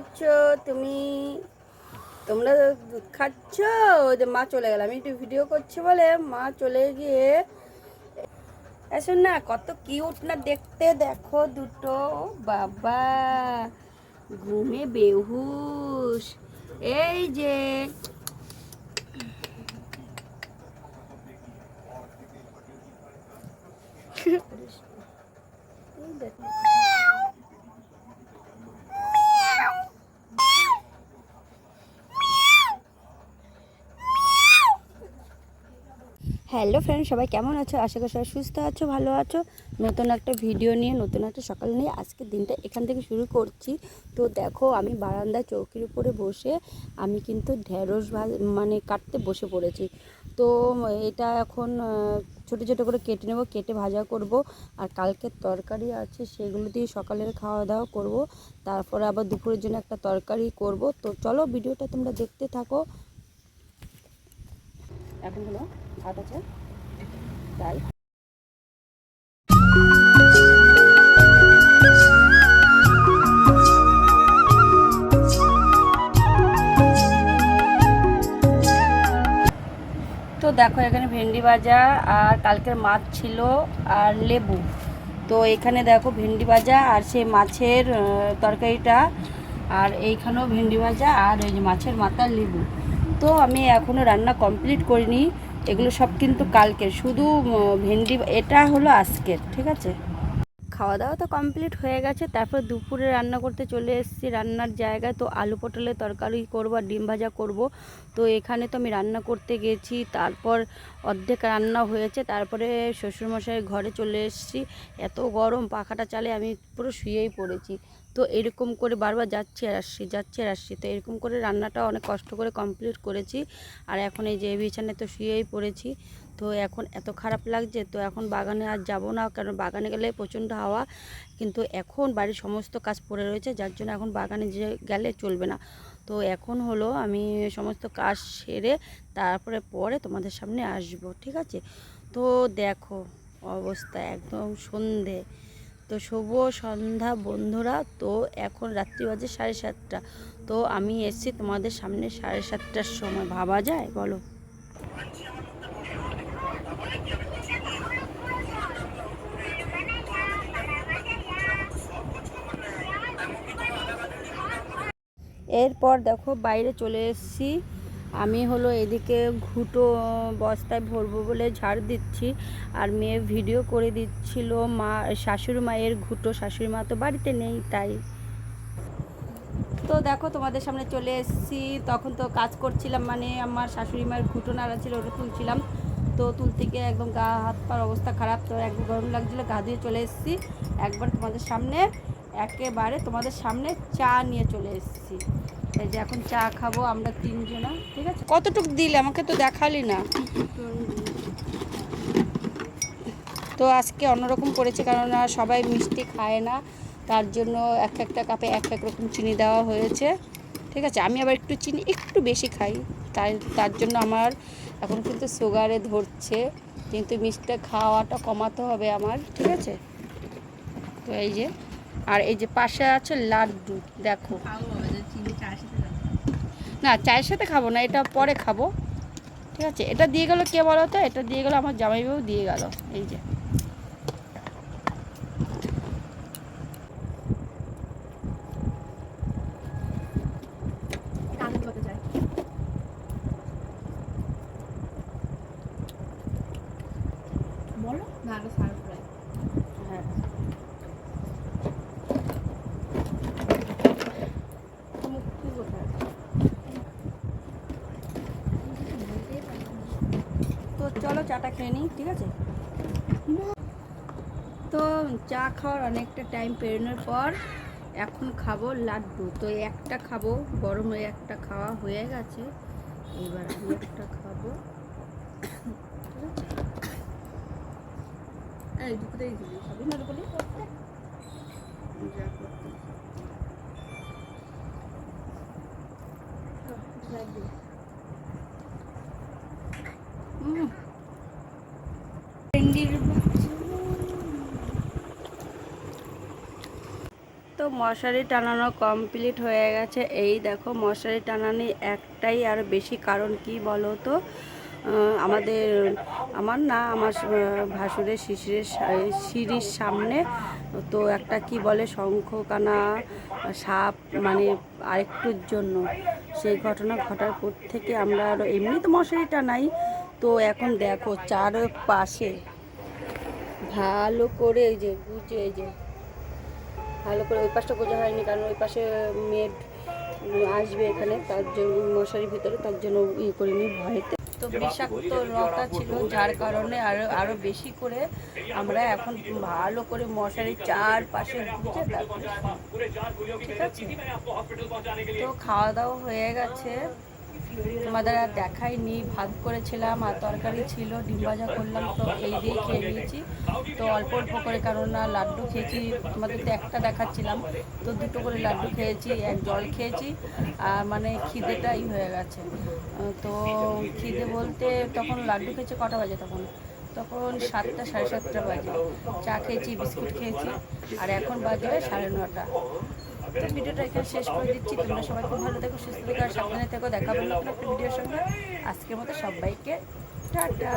করছো তুমি? তোমরা দুধ খাচ্ছ? ওই যে মা চলে গেল, আমি একটু ভিডিও করছি বলে মা চলে গিয়ে আসুন না, কত কিউট না দেখতে, দেখো দুটো। বাবা ঘুমে বেহুশ। এই যে এই দেখো। হ্যালো ফ্রেন্ড, সবাই কেমন আছো? আশা করি সবাই সুস্থ আছো, ভালো আছো। নতুন একটা ভিডিও নিয়ে, নতুন একটা সকাল নিয়ে আজকের দিনটা এখান থেকে শুরু করছি। তো দেখো, আমি বারান্দায় চৌকির উপরে বসে আমি কিন্তু ঢেঁড়স মানে কাটতে বসে পড়েছি। তো এটা এখন ছোটো ছোটো করে কেটে নেব, কেটে ভাজা করব। আর কালকের তরকারি আছে, সেগুলো দিয়ে সকালের খাওয়া দাওয়া করব। তারপরে আবার দুপুরের জন্য একটা তরকারি করব। তো চলো ভিডিওটা তোমরা দেখতে থাকো। এখন হলো ভাত আছে, ডাল। তো দেখো, এখানে ভেন্ডি ভাজা আর কালকের মাছ ছিল আর লেবু। তো এখানে দেখো ভেন্ডি ভাজা আর সেই মাছের তরকারিটা, আর এইখানেও ভেন্ডি ভাজা আর ওই যে মাছের মাথার লেবু। তো আমি এখনও রান্না কমপ্লিট করিনি, এগুলো সব কিন্তু কালকের, শুধু ভেন্ডি এটা হলো আজকের, ঠিক আছে। খাওয়া দাওয়া তো কমপ্লিট হয়ে গেছে। তারপর দুপুরে রান্না করতে চলে এসেছি রান্নার জায়গায়। তো আলু পটলের তরকারি করবো আর ডিম ভাজা করব। তো এখানে তো আমি রান্না করতে গেছি, তারপর অর্ধেক রান্না হয়েছে। তারপরে শ্বশুরমশাইয়ের ঘরে চলে এসেছি। এত গরম, পাখাটা চালে আমি পুরো শুয়েই পড়েছি। তো এরকম করে বারবার যাচ্ছি আর আসছি, যাচ্ছি আর আসছি। তো এরকম করে রান্নাটা অনেক কষ্ট করে কমপ্লিট করেছি। আর এখন এই যে বিছানায় তো শুয়েই পড়েছি। তো এখন এত খারাপ লাগছে। তো এখন বাগানে আর যাব না, কারণ বাগানে গেলে প্রচণ্ড হাওয়া। কিন্তু এখন বাড়ির সমস্ত কাজ পড়ে রয়েছে, যার জন্য এখন বাগানে গেলে চলবে না। তো এখন হলো আমি সমস্ত কাজ সেরে পরে তোমাদের সামনে আসব, ঠিক আছে। তো দেখো অবস্থা একদম সন্ধে। তো শুভ সন্ধ্যা বন্ধুরা। তো এখন রাত্রি বাজে 7:30। তো আমি এসেছি তোমাদের সামনে 7:30টার সময়। ভাবা যায় বলো? এরপর দেখো বাইরে চলে এসেছি। আমি হলো এদিকে ঘুঁটো বস্তায় ভরবো বলে ঝাড় দিচ্ছি, আর মেয়ে ভিডিও করে দিচ্ছিল মা, শাশুড়ি মায়ের ঘুঁটো। শাশুড়ি মা তো বাড়িতে নেই, তাই। তো দেখো তোমাদের সামনে চলে এসেছি। তখন তো কাজ করছিলাম, মানে আমার শাশুড়ি মায়ের ঘুঁটো নাড়া ছিল, ওটা তুলছিলাম। তো তুলতে গিয়ে একদম গা হাত পার অবস্থা খারাপ। তো একদম গরম লাগছিলো, গা দিয়ে চলে এসেছি একবার তোমাদের সামনে, একেবারে তোমাদের সামনে চা নিয়ে চলে এসেছি। এই যে এখন চা খাবো আমরা তিনজনা, ঠিক আছে। কতটুক দিলে আমাকে তো দেখালি না। তো আজকে অন্যরকম করেছে, কারণ সবাই মিষ্টি খায় না, তার জন্য এক একটা কাপে এক এক রকম চিনি দেওয়া হয়েছে, ঠিক আছে। আমি আবার একটু চিনি একটু বেশি খাই, তার জন্য আমার এখন কিন্তু সুগারে ধরছে, কিন্তু মিষ্টি খাওয়াটা কমাতে হবে আমার, ঠিক আছে। তো এই যে, আর এই যে পাশে আছে লাড্ডু, দেখো। না, চায়ের সাথে খাবো না, এটা পরে খাবো, ঠিক আছে। এটা দিয়ে গেল কে বলো তো? এটা দিয়ে গেল আমার জামাইবাবু, দিয়ে গেল। এই যে বলো না, হ্যাঁ। তো চলো চাটা খেয়ে নিই, ঠিক আছে। তো চা খাওয়ার অনেকটা টাইম পেরোনোর পর এখন খাবো লাড্ডু। তো একটা খাবো, গরম হয়ে একটা খাওয়া হয়ে গেছে, এবার আমি একটা খাবো, এই দুপুরেই দিবি খাবি না বলি যা করতে। তো তো মশারি টানানো কমপ্লিট হয়ে গেছে। এই দেখো মশারি টানানি একটাই আর বেশি কারণ কি বলো তো, আমার ভাসুরের সিঁড়ির সামনে তো একটা কি বলে শঙ্খকানা সাপ মানে আরেকটুর জন্য সেই ঘটনা ঘটার পর থেকে আমরা আরও এমনি তো মশারি টানাই। তো এখন দেখো চারপাশে ভালো করে এই যে গুজে, এই যে ভালো করে ওই পাশটা গোজা হয়নি কারণ ওই পাশে মেড আসবে এখানে, তার জন্য মশারির ভিতরে, তার জন্য করিনি ভয়েতে। তো বিষাক্ত লতা ছিল যার কারণে আরও বেশি করে আমরা এখন ভালো করে মশারির চারপাশে গুজে তারপরে ঠিক আছে। তো খাওয়া দাওয়া হয়ে গেছে, তোমাদের আর দেখাইনি। ভাত করেছিলাম আর তরকারি ছিল, ডিম ভাজা করলাম, তো এই দিয়ে খেয়ে নিয়েছি। তো অল্প অল্প করে, কারণ না লাড্ডু খেয়েছি, তোমাদের তো একটা দেখাচ্ছিলাম, তো দুটো করে লাড্ডু খেয়েছি, এক জল খেয়েছি, আর মানে খিদেটাই হয়ে গেছে। তো খিদে বলতে তখন লাড্ডু খেয়েছি কটা বাজে, তখন 7টা 7:30 বাজে। চা খেয়েছি, বিস্কুট খেয়েছি, আর এখন বাজে 9:30। তো ভিডিওটা এখানে শেষ করে দিচ্ছি। তোমরা সবাই খুব ভালো থেকো, সুস্থ থেকো, আর সাবধানে থেকো। দেখা হবে নতুন একটা ভিডিওর সঙ্গে। আজকের মতো সবাইকে টাটা।